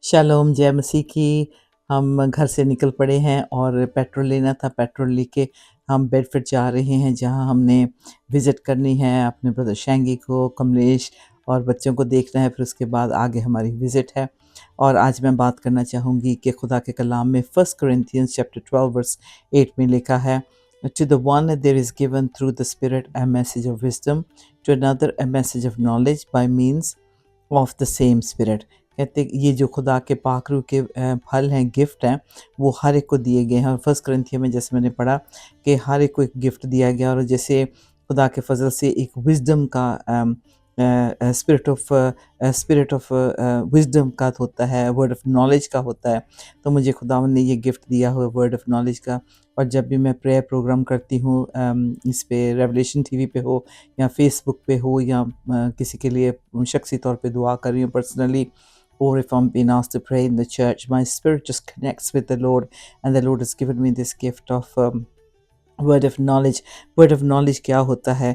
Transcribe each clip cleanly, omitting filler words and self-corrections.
Shalom, जय मसीह की। हम घर से निकल पड़े हैं और पेट्रोल लेना था। पेट्रोल लेके हम बेडफोर्ड जा रहे हैं, जहां हमने विज़िट करनी है अपने ब्रदर शैंगी को, कमलेश और बच्चों को देखना है। फिर उसके बाद आगे हमारी विज़िट है। और आज मैं बात करना चाहूँगी कि खुदा के कलाम में 1 कोरिन्थियंस चैप्टर 12 वर्स 8 में लिखा है, to the one there is given through the spirit a message of wisdom, to another a message of knowledge by means of the same spirit. कहते ये जो खुदा के पाखरू के फल हैं, गिफ्ट हैं, वो हर एक को दिए गए हैं। और फर्स्ट करंथिया में जैसे मैंने पढ़ा कि हर एक को एक गिफ्ट दिया गया, और जैसे खुदा के फजल से एक विजडम का स्पिरिट ऑफ विजडम का होता है, वर्ड ऑफ नॉलेज का होता है। तो मुझे खुदावन ने ये गिफ्ट दिया हुआ वर्ड ऑफ नॉलेज का। और जब भी मैं प्रेयर प्रोग्राम करती हूँ, इस पे रेवलेशन टीवी पे हो या फेसबुक पे हो, या किसी के लिए शख्सी तौर पे दुआ कर रही हूँ personally, or if I'm being asked to pray in the church, my spirit just connects with the Lord, and the Lord has given me this gift of word of knowledge. Word of knowledge क्या होता है?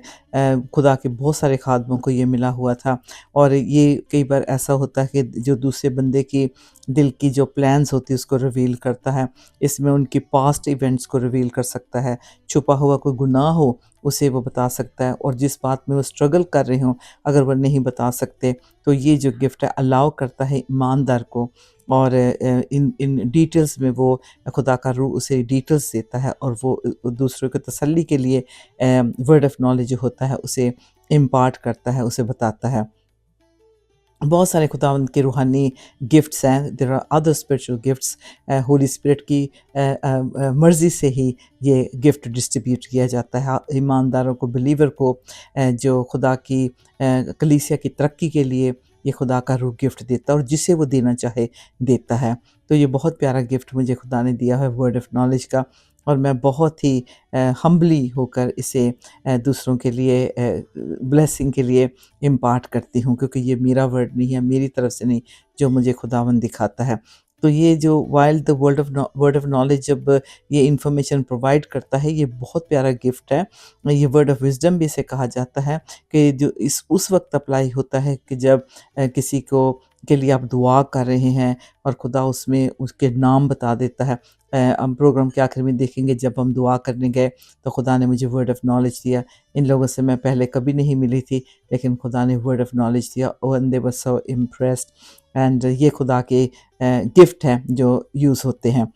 खुदा के बहुत सारे खादमों को ये मिला हुआ था, और ये कई बार ऐसा होता है कि जो दूसरे बंदे की दिल की जो प्लान्स होती है उसको रिवील करता है। इसमें उनकी पास्ट इवेंट्स को रिवील कर सकता है, छुपा हुआ कोई गुनाह हो उसे वो बता सकता है, और जिस बात में वो स्ट्रगल कर रहे हों अगर वो नहीं बता सकते, तो ये जो गिफ्ट है अलाउ करता है ईमानदार को, और इन इन डिटेल्स में वो खुदा का रूह उसे डिटेल्स देता है, और वो दूसरों को तसल्ली के लिए वर्ड ऑफ नॉलेज जो होता है उसे इम्पार्ट करता है, उसे बताता है। बहुत सारे खुदावंद के रूहानी गिफ्ट्स हैं। There are other spiritual gifts. Holy Spirit की मर्ज़ी से ही ये गिफ्ट डिस्ट्रीब्यूट किया जाता है ईमानदारों को, बिलीवर को, जो खुदा की कलीसिया की तरक्की के लिए ये खुदा का रूह गिफ्ट देता है, और जिसे वो देना चाहे देता है। तो ये बहुत प्यारा गिफ्ट मुझे खुदा ने दिया है वर्ड ऑफ नॉलेज का, और मैं बहुत ही हम्बली होकर इसे दूसरों के लिए ब्लेसिंग के लिए इम्पार्ट करती हूँ, क्योंकि ये मेरा वर्ड नहीं है, मेरी तरफ से नहीं, जो मुझे खुदावन दिखाता है। तो ये जो while the word of knowledge जब ये इंफॉर्मेशन प्रोवाइड करता है, ये बहुत प्यारा गिफ्ट है। ये वर्ड ऑफ विजडम भी इसे कहा जाता है, कि जो इस उस वक्त अप्लाई होता है कि जब किसी को के लिए आप दुआ कर रहे हैं और खुदा उसमें उसके नाम बता देता है। हम प्रोग्राम के आखिर में देखेंगे, जब हम दुआ करने गए तो खुदा ने मुझे वर्ड ऑफ नॉलेज दिया। इन लोगों से मैं पहले कभी नहीं मिली थी, लेकिन खुदा ने वर्ड ऑफ नॉलेज दिया, and they were so impressed. And ये खुदा के गिफ्ट हैं जो यूज़ होते हैं।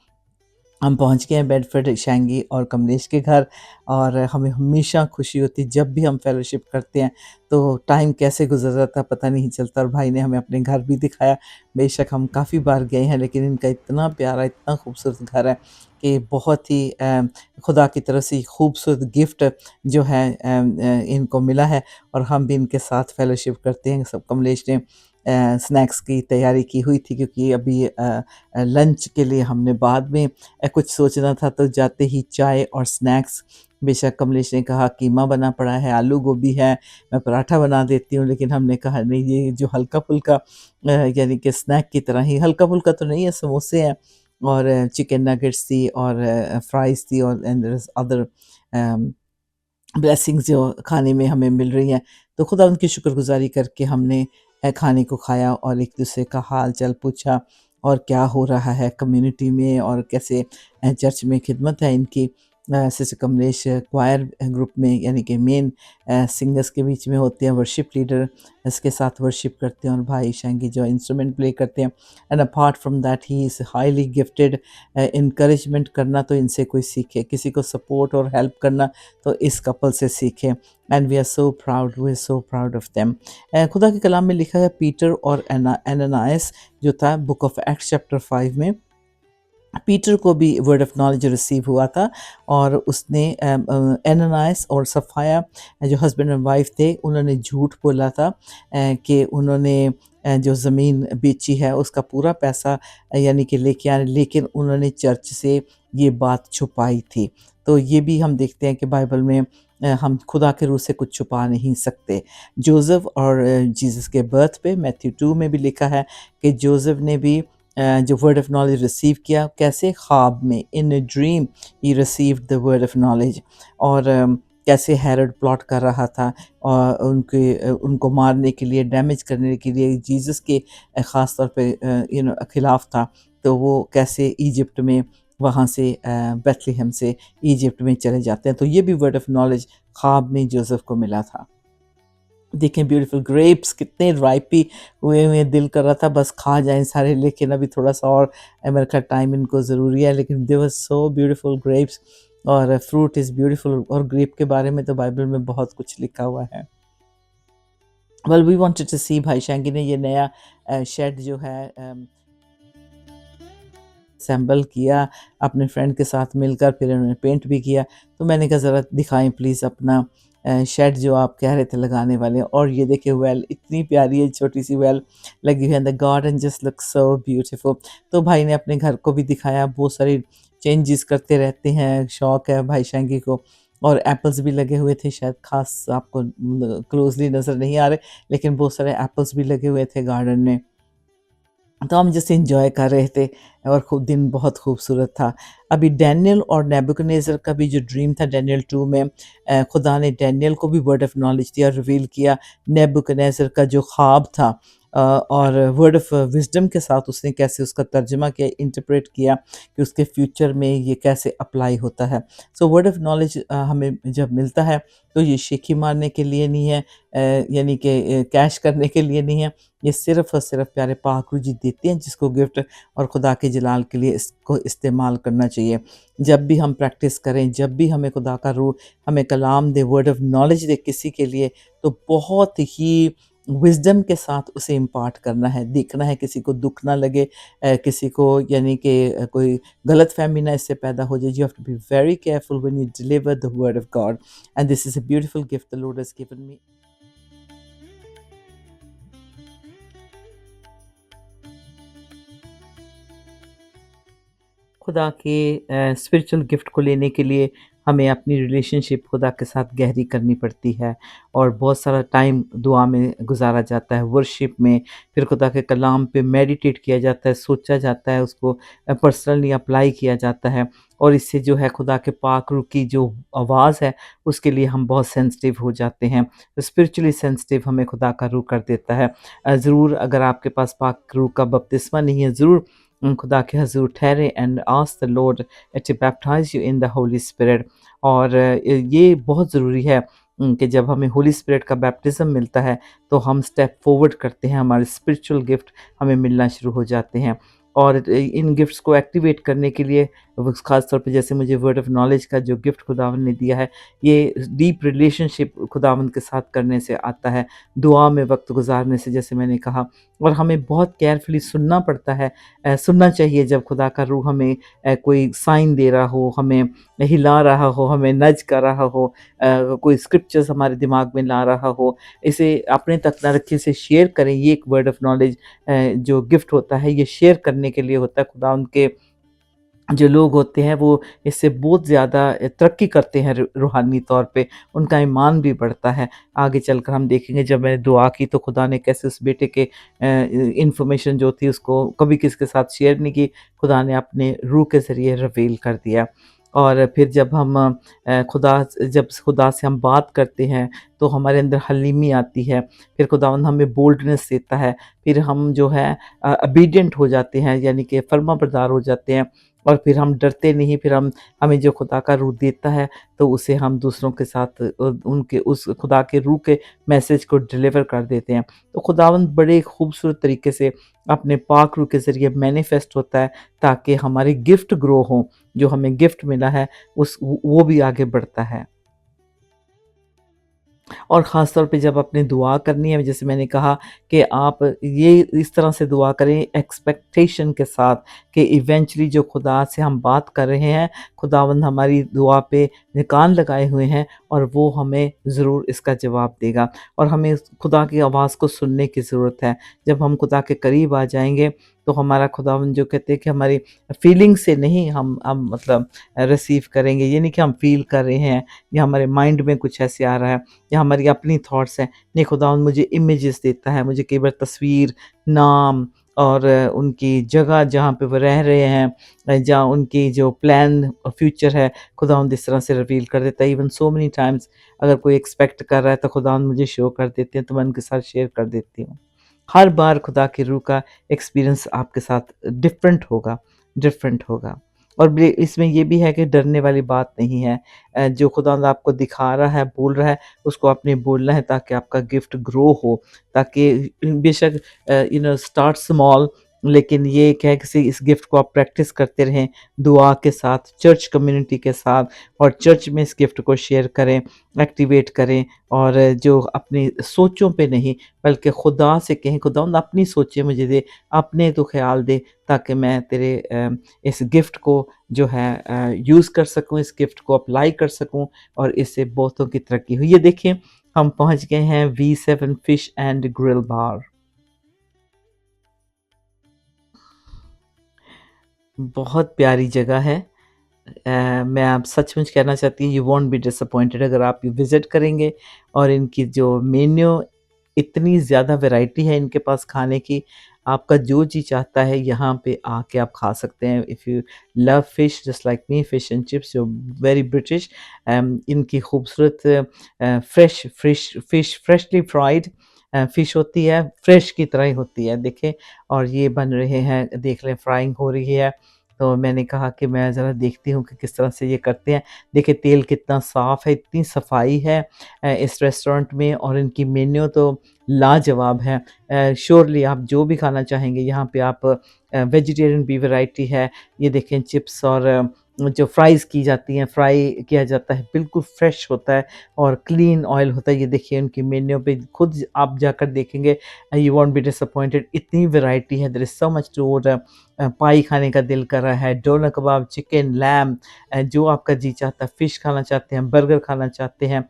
हम पहुंच गए हैं बेडफोर्ड, शैंगी और कमलेश के घर, और हमें हमेशा खुशी होती है जब भी हम फेलोशिप करते हैं, तो टाइम कैसे गुजर जाता है पता नहीं चलता। और भाई ने हमें अपने घर भी दिखाया। बेशक हम काफ़ी बार गए हैं, लेकिन इनका इतना प्यारा, इतना खूबसूरत घर है कि बहुत ही खुदा की तरफ से खूबसूरत गिफ्ट जो है इनको मिला है, और हम भी इनके साथ फेलोशिप करते हैं। सब कमलेश ने स्नैक्स की तैयारी की हुई थी, क्योंकि अभी लंच के लिए हमने बाद में कुछ सोचना था, तो जाते ही चाय और स्नैक्स। बेशक कमलेश ने कहा कीमा बना पड़ा है, आलू गोभी है, मैं पराठा बना देती हूँ, लेकिन हमने कहा नहीं, ये जो हल्का फुल्का यानी कि स्नैक की तरह ही, हल्का फुल्का तो नहीं है, समोसे हैं और चिकन नगेट्स थी और फ्राइज़ थी, और and there is other blessings जो खाने में हमें मिल रही हैं। तो खुदा उनकी शुक्रगुजारी करके हमने खाने को खाया और एक दूसरे का हाल चाल पूछा, और क्या हो रहा है कम्युनिटी में, और कैसे चर्च में खिदमत है इनकी। सिस्टर कमलेश क्वायर ग्रुप में, यानी कि मेन सिंगर्स के बीच में होते हैं, वर्शिप लीडर इसके साथ वर्शिप करते हैं, और भाई शैंगी जो इंस्ट्रूमेंट प्ले करते हैं। And apart from that he is highly gifted. Encouragement करना तो इनसे कोई सीखे, किसी को सपोर्ट और हेल्प करना तो इस कपल से सीखे। And we are so proud, we are so proud of them. खुदा के कलाम में लिखा है, पीटर और एनानायस जो था बुक ऑफ एक्ट्स चैप्टर 5 में, पीटर को भी वर्ड ऑफ नॉलेज रिसीव हुआ था, और उसने एनानायस और सफ़ाया जो हस्बैंड एंड वाइफ थे, उन्होंने झूठ बोला था कि उन्होंने जो ज़मीन बेची है उसका पूरा पैसा यानी कि लेके आए, लेकिन उन्होंने चर्च से ये बात छुपाई थी। तो ये भी हम देखते हैं कि बाइबल में हम खुदा के रूह से कुछ छुपा नहीं सकते। जोसेफ और जीसस के बर्थ पे मैथ्यू 2 में भी लिखा है कि जोसेफ ने भी जो वर्ड ऑफ नॉलेज रिसीव किया, कैसे ख्वाब में, in a dream he received the word of knowledge. और कैसे हेरोड प्लॉट कर रहा था और उनको मारने के लिए, डैमेज करने के लिए, जीसस के ख़ास तौर पे खिलाफ था। तो वो कैसे इजिप्ट में वहाँ से बेथलेहम से इजिप्ट में चले जाते हैं। तो ये भी वर्ड ऑफ नॉलेज ख्वाब में जोसेफ को मिला था। देखें ब्यूटीफुल ग्रेप्स कितने राइपी हुए हुए, दिल कर रहा था बस खा जाएं सारे, लेकिन अभी थोड़ा सा और मेरे ख्याल टाइम इनको ज़रूरी है, लेकिन दे वर सो ब्यूटीफुल ग्रेप्स। और फ्रूट इज़ ब्यूटीफुल, और ग्रेप के बारे में तो बाइबल में बहुत कुछ लिखा हुआ है। वेल वी वांटेड टू सी, भाई शांगी ने ये नया शेड जो है असेंबल किया अपने फ्रेंड के साथ मिलकर, फिर उन्होंने पेंट भी किया। तो मैंने कहा ज़रा दिखाएं प्लीज़ अपना शेड जो आप कह रहे थे लगाने वाले। और ये देखिए वेल इतनी प्यारी है, छोटी सी वेल लगी हुई है, the garden just look so beautiful. तो भाई ने अपने घर को भी दिखाया, बहुत सारी चेंजेस करते रहते हैं, शौक है भाई शांगी को। और एप्पल्स भी लगे हुए थे, शायद खास आपको क्लोजली नज़र नहीं आ रहे, लेकिन बहुत सारे एप्पल्स भी लगे हुए थे गार्डन में। तो हम जैसे एंजॉय कर रहे थे, और खूब दिन बहुत खूबसूरत था। अभी डैनियल और नेबुकदनेस्सर का भी जो ड्रीम था डैनियल 2 में, खुदा ने डैनियल को भी वर्ड ऑफ नॉलेज दिया, रिवील किया नेबुकदनेस्सर का जो ख्वाब था, और वर्ड ऑफ विजडम के साथ उसने कैसे उसका तर्जमा किया, इंटरप्रेट किया कि उसके फ्यूचर में ये कैसे अप्लाई होता है। सो वर्ड ऑफ नॉलेज हमें जब मिलता है तो ये शेखी मारने के लिए नहीं है, यानी कि कैश करने के लिए नहीं है, ये सिर्फ़ और सिर्फ प्यारे पाक रूह जी देते हैं जिसको गिफ्ट, और खुदा के जलाल के लिए इसको इस्तेमाल करना चाहिए। जब भी हम प्रैक्टिस करें, जब भी हमें खुदा का रूह हमें कलाम दे, वर्ड ऑफ नॉलेज दे किसी के लिए, तो बहुत ही विज़डम के साथ उसे इम्पार्ट करना है। देखना है किसी को दुःख ना लगे, किसी को यानी कि कोई गलतफ़हमी ना इससे पैदा हो जाए। You have to be very careful when you deliver the word of God, and this is a beautiful gift the Lord has given me. खुदा के स्पिरिचुअल गिफ्ट को लेने के लिए हमें अपनी रिलेशनशिप खुदा के साथ गहरी करनी पड़ती है, और बहुत सारा टाइम दुआ में गुजारा जाता है, वर्शिप में, फिर खुदा के कलाम पे मेडिटेट किया जाता है, सोचा जाता है, उसको पर्सनली अप्लाई किया जाता है, और इससे जो है खुदा के पाक रूह की जो आवाज़ है उसके लिए हम बहुत सेंसिटिव हो जाते हैं। स्पिरिचुअली सेंसिटिव हमें खुदा का रूह कर देता है। ज़रूर अगर आपके पास पाक रूह का बपतिस्मा नहीं है, ज़रूर खुदा के हज़ूर ठहरें and ask the Lord to baptise you in the Holy Spirit. और ये बहुत ज़रूरी है कि जब हमें होली स्पिरिट का बैप्टिज़्म मिलता है तो हम स्टेप फॉरवर्ड करते हैं, हमारे स्पिरिचुअल गिफ्ट हमें मिलना शुरू हो जाते हैं। और इन गिफ्ट्स को एक्टिवेट करने के लिए ख़ास तौर पे जैसे मुझे वर्ड ऑफ नॉलेज का जो गिफ्ट खुदावंद ने दिया है, ये डीप रिलेशनशिप खुदावंद के साथ करने से आता है, दुआ में वक्त गुजारने से, जैसे मैंने कहा। और हमें बहुत केयरफुली सुनना पड़ता है, सुनना चाहिए जब खुदा का रूह हमें कोई साइन दे रहा हो, हमें हिला रहा हो, हमें नज कर रहा हो, कोई स्क्रिप्चर्स हमारे दिमाग में ला रहा हो, इसे अपने तक ना रखिए, इसे शेयर करें। ये एक वर्ड ऑफ नॉलेज जो गिफ्ट होता है ये शेयर करने के लिए होता है। खुदा उनके जो लोग होते हैं वो इससे बहुत ज़्यादा तरक्की करते हैं रूहानी तौर पे, उनका ईमान भी बढ़ता है। आगे चलकर हम देखेंगे जब मैंने दुआ की तो खुदा ने कैसे उस बेटे के इंफॉर्मेशन जो थी उसको कभी किसी के साथ शेयर नहीं की, खुदा ने अपने रूह के ज़रिए रिवील कर दिया। और फिर जब हम जब खुदा से हम बात करते हैं तो हमारे अंदर हलीमी आती है, फिर खुदावंद हमें बोल्डनेस देता है, फिर हम जो है ओबीडिएंट हो जाते हैं, यानी कि फर्माबरदार हो जाते हैं, और फिर हम डरते नहीं, फिर हमें जो खुदा का रूह देता है तो उसे हम दूसरों के साथ उनके उस खुदा के रूह के मैसेज को डिलीवर कर देते हैं। तो खुदावंद बड़े खूबसूरत तरीके से अपने पाक रूह के ज़रिए मैनिफेस्ट होता है, ताकि हमारी गिफ्ट ग्रो हो, जो हमें गिफ्ट मिला है उस वो भी आगे बढ़ता है। और ख़ास तौर पे जब आपने दुआ करनी है, जैसे मैंने कहा कि आप ये इस तरह से दुआ करें एक्सपेक्टेशन के साथ कि इवेंचुअली जो खुदा से हम बात कर रहे हैं, खुदावंद हमारी दुआ पे कान लगाए हुए हैं, और वो हमें ज़रूर इसका जवाब देगा। और हमें खुदा की आवाज़ को सुनने की ज़रूरत है। जब हम खुदा के करीब आ जाएँगे तो हमारा खुदावंद जो कहते हैं कि हमारी फीलिंग से नहीं हम मतलब रिसीव करेंगे, ये नहीं कि हम फ़ील कर रहे हैं या हमारे माइंड में कुछ ऐसे आ रहा है या हमारी अपनी थॉट्स हैं। नहीं, खुदावंद मुझे इमेजेस देता है, मुझे कई बार तस्वीर, नाम और उनकी जगह जहाँ पे वो रह रहे हैं, जहाँ उनकी जो प्लान फ्यूचर है, खुदावंद इस तरह से रिवील कर देता है। इवन सो मेनी टाइम्स अगर कोई एक्सपेक्ट कर रहा है तो खुदावंद मुझे शो कर देते हैं, तो मैं उनके साथ शेयर कर देती हूँ। हर बार खुदा की रूह का एक्सपीरियंस आपके साथ डिफरेंट होगा। और इसमें ये भी है कि डरने वाली बात नहीं है। जो खुदावंद आपको दिखा रहा है, बोल रहा है, उसको आपने बोलना है ताकि आपका गिफ्ट ग्रो हो, ताकि बेशक स्टार्ट स्मॉल, लेकिन ये एक है कि इस गिफ्ट को आप प्रैक्टिस करते रहें दुआ के साथ, चर्च कम्युनिटी के साथ, और चर्च में इस गिफ्ट को शेयर करें, एक्टिवेट करें। और जो अपनी सोचों पे नहीं बल्कि खुदा से कहें, खुदावंद अपनी सोचें मुझे दे, अपने तो ख्याल दे, ताकि मैं तेरे इस गिफ्ट को जो है यूज़ कर सकूं, इस गिफ्ट को अप्लाई कर सकूं, और इससे बहुतों की तरक्की हुई। ये देखिए हम पहुंच गए हैं V7 फिश एंड ग्रिल बार। बहुत प्यारी जगह है। मैं आप सचमुच कहना चाहती हूँ, यू वोंट बी डिसअपॉइंटेड अगर आप ये विज़िट करेंगे। और इनकी जो मेन्यू, इतनी ज़्यादा वैरायटी है इनके पास खाने की, आपका जो जी चाहता है यहाँ पे आके आप खा सकते हैं। If you love fish just like me, fish and chips जो वेरी ब्रिटिश, इनकी खूबसूरत फ्रेश फ्रेशली फ्राइड फ़िश होती है, फ्रेश की तरह ही होती है, देखें। और ये बन रहे हैं, देख लें फ्राइंग हो रही है। तो मैंने कहा कि मैं ज़रा देखती हूँ कि किस तरह से ये करते हैं। देखिए तेल कितना साफ़ है, इतनी सफाई है इस रेस्टोरेंट में, और इनकी मेन्यू तो लाजवाब है। श्योरली आप जो भी खाना चाहेंगे यहाँ पे आप वेजिटेरियन भी वैरायटी है। ये देखें चिप्स, और जो फ्राइज़ की जाती हैं, फ्राई किया जाता है, बिल्कुल फ्रेश होता है और क्लीन ऑयल होता है। ये देखिए उनकी मेन्यू पे खुद आप जाकर देखेंगे, यू वोंट बी डिसअपॉइंटेड। इतनी वैरायटी है, there is so much to order. Pie खाने का दिल कर रहा है, डोना कबाब, चिकन, लैम, जो आपका जी चाहता है, फ़िश खाना चाहते हैं, बर्गर खाना चाहते हैं,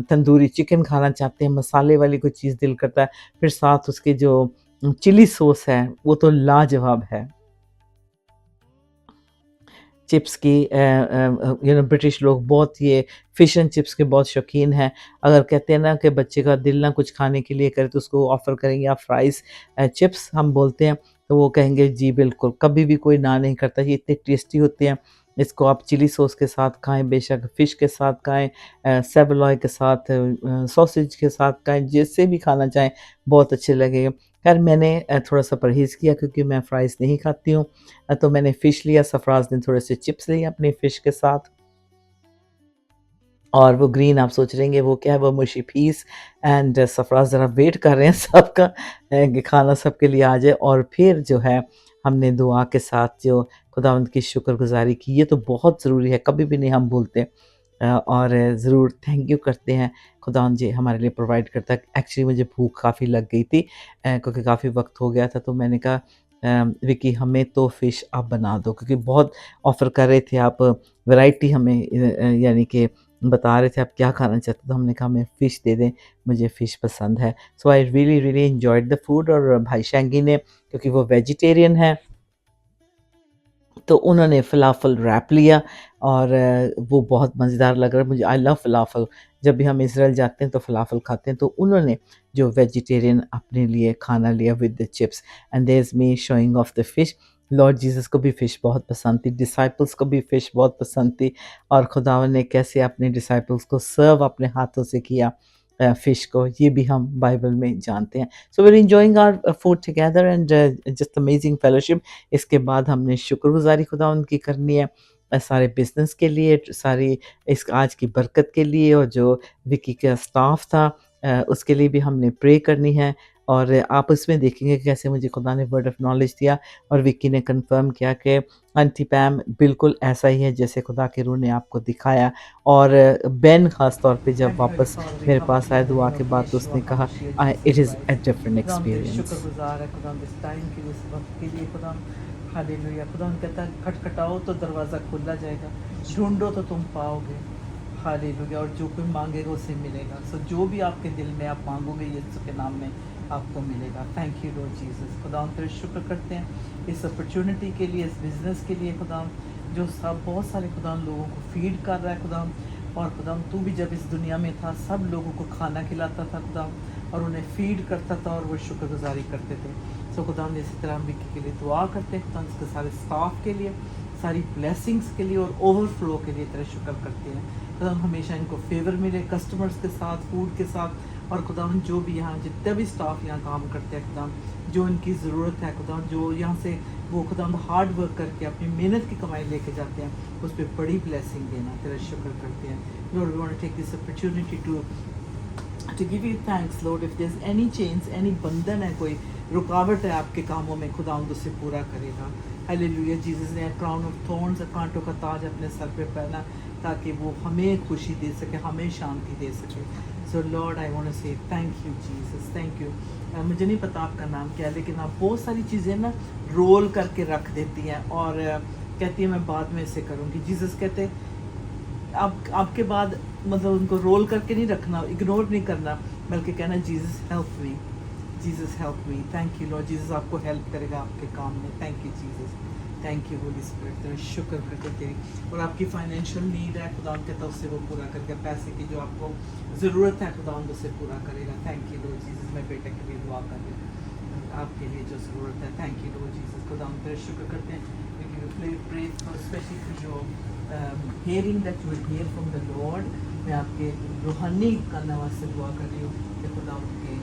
तंदूरी चिकन खाना चाहते हैं, मसाले वाली कोई चीज़ दिल करता है, फिर साथ उसके जो चिली सॉस है, वो तो लाजवाब है। चिप्स की ब्रिटिश लोग बहुत ये फ़िश एंड चिप्स के बहुत शौकीन हैं। अगर कहते हैं ना कि बच्चे का दिल ना कुछ खाने के लिए करे तो उसको ऑफ़र करेंगे आप फ्राइज़, चिप्स हम बोलते हैं, तो वो कहेंगे जी बिल्कुल, कभी भी कोई ना नहीं करता। ये इतने टेस्टी होते हैं, इसको आप चिली सॉस के साथ खाएँ, बेशक फ़िश के साथ खाएँ, सेवलॉय के साथ, सॉसेज के साथ खाएँ, जिससे भी खाना चाहें, बहुत अच्छे लगेंगे। ख़ैर मैंने थोड़ा-सा परहेज़ किया क्योंकि मैं फ्राइज़ नहीं खाती हूँ। तो मैंने फ़िश लिया, सरफ़राज़ ने थोड़े से चिप्स लिए अपने फ़िश के साथ। और वो ग्रीन आप सोच रहे होंगे वो क्या है, वो मुशी पीस। एंड सरफ़राज़ ज़रा वेट कर रहे हैं सबका, कि खाना सबके लिए आ जाए। और फिर जो है हमने दुआ के साथ जो खुदावंद की शुक्रगुज़ारी की, ये तो बहुत ज़रूरी है, कभी भी नहीं हम भूलते। और ज़रूर थैंक यू करते हैं, खुदावंद जी हमारे लिए प्रोवाइड करता है। एक्चुअली मुझे भूख काफ़ी लग गई थी, क्योंकि काफ़ी वक़्त हो गया था, तो मैंने कहा विकी हमें तो फ़िश आप बना दो, क्योंकि बहुत ऑफ़र कर रहे थे आप, वैरायटी हमें यानी कि बता रहे थे आप क्या खाना चाहते हो, तो हमने कहा हमें फ़िश दे दें, मुझे फ़िश पसंद है। So I really really enjoyed the food. और भाई शैंगी ने, क्योंकि वो वेजिटेरियन है, तो उन्होंने फ़लाफ़ल रैप लिया, और वो बहुत मज़ेदार लग रहा है मुझे। आई लव फ़लाफ़ल, जब भी हम इज़राइल जाते हैं तो फ़लाफ़ल खाते हैं। तो उन्होंने जो वेजिटेरियन अपने लिए खाना लिया with the chips, and there is me showing off the fish. Lord Jesus को भी फ़िश बहुत पसंद थी, डिसाइपल्स को भी फ़िश बहुत पसंद थी, और खुदावन ने कैसे अपने डिसाइपल्स को सर्व अपने हाथों से किया फ़िश को, ये भी हम बाइबल में जानते हैं। So we are enjoying our food together, and just amazing fellowship. इसके बाद हमने शुक्रगुज़ारी खुदावंद की करनी है, सारे बिज़नेस के लिए, सारी इस आज की बरकत के लिए, और जो विकी का स्टाफ था उसके लिए भी हमने प्रे करनी है। और आप इसमें देखेंगे कि कैसे मुझे खुदा ने वर्ड ऑफ नॉलेज दिया, और विकी ने कंफर्म किया कि आंटी पैम बिल्कुल ऐसा ही है जैसे खुदा के रूह ने आपको दिखाया। और बेन ख़ास तौर पे जब थैंक यू वापस फादर इन मेरे हाउ पास आया दुआ के बाद, तो यशुआ उसने हा कहा Masih it Jesus is a Christ different खुदा हम तेरे एक्सपीरियंस। शुक्रगुजार है खुदा हम इस टाइम के लिए इस वक्त के लिए खुदा हालेलुया खुदा हम कहता है खटखटाओ तो दरवाज़ा खुला जाएगा ढूंढो तो तुम पाओगे हालेलुया और जो कोई मांगेगा उसे मिलेगा सो जो भी आपके दिल में आप मांगोगे यीशु के नाम में आपको मिलेगा थैंक यू लॉर्ड जीसस खुदा हम तेरे शुक्र करते हैं इस अपॉर्चुनिटी के लिए इस बिज़नेस के लिए खुदा जो सब बहुत सारे खुदा लोगों को फीड कर रहा है खुदा और खुदा तू भी जब इस दुनिया में था सब लोगों को खाना खिलाता था खुदा और उन्हें फीड करता था और वो शुक्रगुजारी करते थे। सो खुदा हम इसी तरह विक्की के लिए दुआ करते हैं, खुदा उसके सारे स्टाफ के लिए, सारी ब्लेसिंग्स के लिए और ओवरफ्लो के लिए तेरा शुक्र करते हैं। खुदा हमेशा इनको फेवर मिले कस्टमर्स के साथ, फूड के साथ, और खुदा जो भी यहाँ जितने भी स्टाफ यहाँ काम करते हैं खुदा, जो इनकी ज़रूरत है खुदा, जो यहाँ से वो खुदा हार्ड वर्क करके अपनी मेहनत की कमाई लेके जाते हैं, उस पर बड़ी ब्लेसिंग देना तेरा शुक्र करते हैं। Lord we want to take this opportunity to give you thanks Lord, if there is any change, any बंधन है, कोई रुकावट है आपके कामों में, खुदा उसे पूरा करेगा। हालेलुया। जीसस ने क्राउन ऑफ थॉर्न्स, कांटों का ताज अपने सर पे पहना ताकि वो हमें खुशी दे सके, हमें शांति दे सके। सो लॉर्ड आई वांट टू से thank you Jesus, thank you. मुझे नहीं पता आपका नाम क्या है, लेकिन आप बहुत सारी चीज़ें ना रोल करके रख देती हैं और कहती है मैं बाद में इसे करूँगी। जीसस कहते आपके बाद मतलब उनको रोल करके नहीं रखना, इग्नोर नहीं करना, बल्कि कहना Jesus help me, Jesus help me. Thank you Lord. Jesus आपको हेल्प करेगा आपके काम में। Thank you Jesus, thank you Holi spirit. तेरा शुक्र करके तेरी और आपकी फाइनेंशियल नीड है खुदा कहता उससे वो पूरा करके, पैसे की जो आपको ज़रूरत है खुदा उसे पूरा करेगा। Thank you Lord Jesus. मैं बेटे के लिए दुआ कर रही हूँ आपके लिए जो ज़रूरत है। Thank you Lord Jesus. खुदा हम तेरा शुक्र करते हैं, pray for specially for your hearing that you will hear from the Lord. मैं आपके रूहानी कानवा से दुआ कर रही हूँ कि खुदा उनके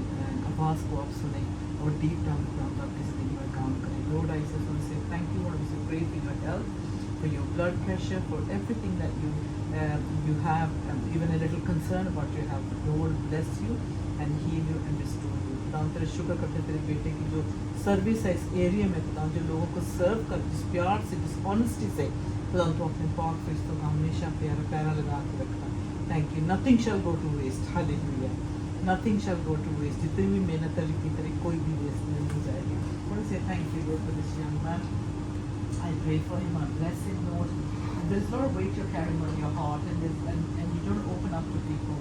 आवाज़ को आप सुने और डीप डाउन खुदा आपकी ज़िंदगी में काम करें। Lord, I just want to say thank you. I want to pray for your health, for your blood pressure, for everything that you have, even a little concern about your health. Lord, bless you and heal you and restore you. खुदा तेरे शुक्र करते हैं तेरे बेटे की जो service है इस एरिया में, खुदा जो लोगों को सर्व कर जिस प्यार से, जिस ऑनेस्टी से, खुदा तो अपने पाक फरिश्तों का हमेशा प्यारा प्यारा लगा के रखना। Thank you. Nothing shall go to waste. Hallelujah. Nothing shall go to waste. जितनी भी मेहनत है जितनी तेरी कोई भी वेस्ट नहीं जाएगी। I want to say thank you, Lord, for this young man. I pray for him. I bless him, Lord. And there's a lot of weight you're carrying on your heart, and and you don't open up to people,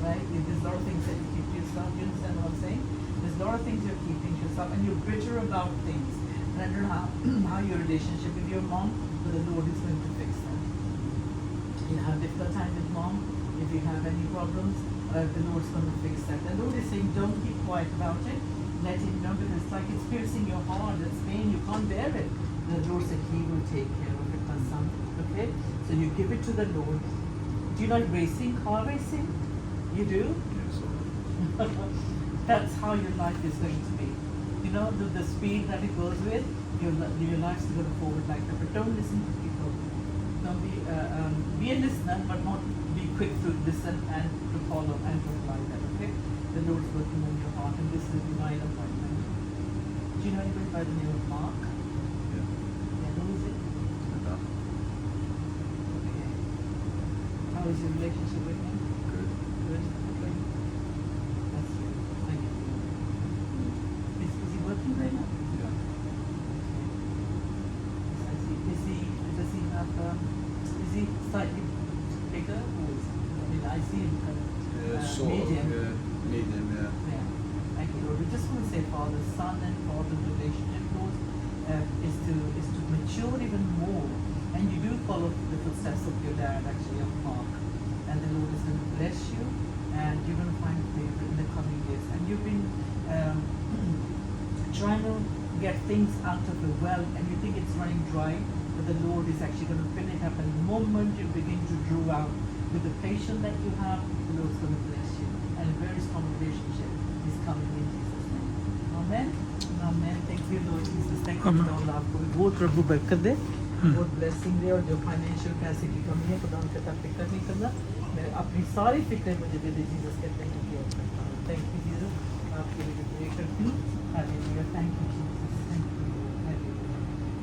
right? There's a lot of things that you keep to yourself. You understand what I'm saying? There's a lot of things you're keeping to yourself, and you're bitter about things. And I don't know how your relationship with your mom, but the Lord is going to fix that. You have a difficult time with mom. If you have any problems, the Lord's going to fix that. The Lord is saying, don't keep quiet about it. Let him know, because it's like it's piercing your heart, it's pain, you can't bear it. The Lord said he will take care of it, my son. Okay? So you give it to the Lord. Do you like racing, car racing? You do? Yes. That's how your life is going to be. You know, the speed that it goes with, your life's going to forward like that. But don't listen to people. Don't be a listener, but not be quick to listen and to follow and to apply that. Okay? The Lord's working on your heart, and this is a divine appointment. Do you know anybody by the name of Mark? Yeah. Yeah, who is it? Enough. Okay. How is your relationship with him? Good. Good. Okay. That's good. Thank you. Is he working right now? Yeah. Does he have, is he slightly bigger or is he, I mean, I see him kind of medium. Medium, yeah. Yeah. Thank you, Lord. We just want to say, Father, Son, and Father relationship, Lord, is to mature even more. And you do follow the footsteps of your dad, actually, of Mark. And the Lord is going to bless you, and you're going to find favor in the coming years. And you've been trying to get things out of the well, and you think it's running dry, but the Lord is actually going to fill it up. And the moment you begin to draw out with the patience that you have, the Lord's going to bless you. And a very strong relationship is coming in Jesus' name. Amen. Amen. Thank you, Lord Jesus. Thank you, Lord. आपको भी बहुत प्रभु बरकत दे, बहुत blessing दे, और जो financial पैसे की कमी है खुदा उनके साथ फिक्र नहीं करना। मैं अपनी सारी फिक्रें मुझे दे दे, जीसस कहते हैं कि और करता हूँ। थैंक यू जीसस, आपके लिए प्रे करती हूँ। Hallelujah. Thank you Jesus. Thank you. Hallelujah.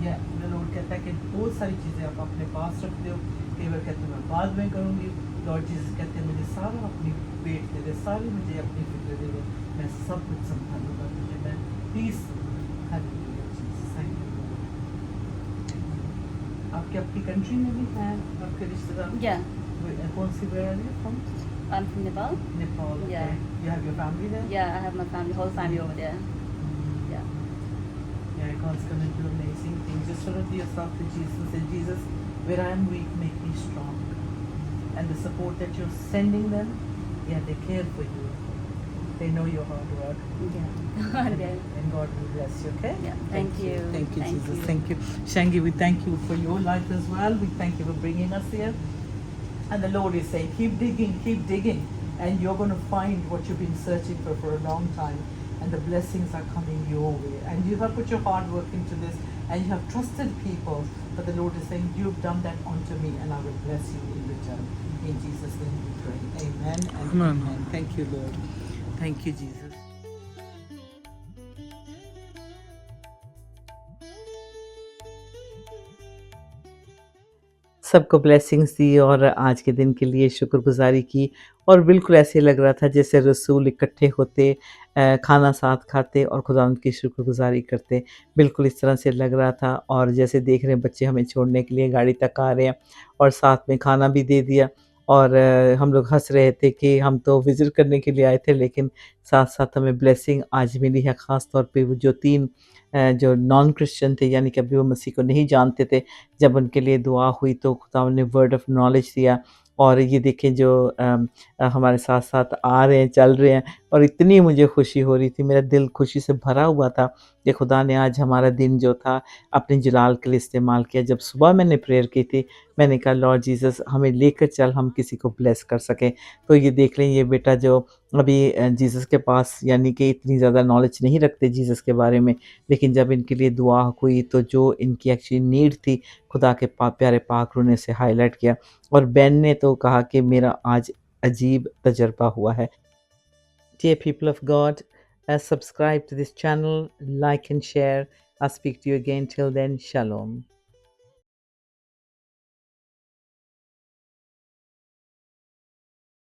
या द लॉर्ड कहता है कि बहुत सारी चीज़ें आप अपने पास रखते हो, कई बार कहते हो मैं बाद में करूँगी। लॉर्ड जीसस कहते हैं मुझे सारा अपनी पेट दे दे, सारी मुझे अपनी फिक्र दे दे, मैं सब कुछ संभालूंगा तुझे, मैं पीस दूंगा। Hallelujah Jesus. Thank you. आपके अपनी कंट्री में भी हैं आपके रिश्तेदार? Yeah, कौन सी where are you from? I'm from Nepal. Nepal. Okay. Yeah. You have your family there? Yeah, I have my family, whole family over there. Yeah. Yeah, God's going to do amazing things. Just surrender yourself to Jesus and say, Jesus, where I am weak, make me strong. And the support that you're sending them, yeah, they care for you. They know your hard work. Yeah. And then, And God will bless you, okay? Yeah, thank you. Thank you, Thank Jesus. you. Thank you. Shangi, we thank you for your life as well. We thank you for bringing us here. And the Lord is saying, keep digging. And you're going to find what you've been searching for a long time. And the blessings are coming your way. And you have put your hard work into this. And you have trusted people. But the Lord is saying, you've done that unto me. And I will bless you in return. In Jesus' name we pray. Amen and amen. Thank you, Lord. Thank you, Jesus. सबको blessings दी और आज के दिन के लिए शुक्रगुज़ारी की और बिल्कुल ऐसे लग रहा था जैसे रसूल इकट्ठे होते खाना साथ खाते और खुदावंद की शुक्रगुज़ारी करते। बिल्कुल इस तरह से लग रहा था और जैसे देख रहे हैं बच्चे हमें छोड़ने के लिए गाड़ी तक आ रहे हैं और साथ में खाना भी दे दिया और हम लोग हँस रहे थे कि हम तो विज़िट करने के लिए आए थे लेकिन साथ-साथ हमें ब्लेसिंग आज मिली है। ख़ास तौर पे वो जो 3 जो नॉन क्रिश्चियन थे यानी कि अभी वो मसीह को नहीं जानते थे, जब उनके लिए दुआ हुई तो खुदावंद ने वर्ड ऑफ नॉलेज दिया और ये देखें जो हमारे साथ-साथ आ रहे हैं, चल रहे हैं और इतनी मुझे खुशी हो रही थी, मेरा दिल खुशी से भरा हुआ था कि खुदा ने आज हमारा दिन जो था अपने जलाल के लिए इस्तेमाल किया। जब सुबह मैंने प्रेयर की थी, मैंने कहा लॉर्ड जीसस हमें लेकर चल, हम किसी को ब्लेस कर सकें। तो ये देख लें ये बेटा जो अभी जीसस के पास यानी कि इतनी ज़्यादा नॉलेज नहीं रखते जीसस के बारे में, लेकिन जब इनके लिए दुआ हुई तो जो इनकी एक्चुअली नीड थी खुदा के प्यारे पाक रूह ने इसे हाईलाइट किया और बेन ने तो कहा कि मेरा आज अजीब तजर्बा हुआ है। Dear people of God, subscribe to this channel, like and share. I'll speak to you again. Till then, shalom.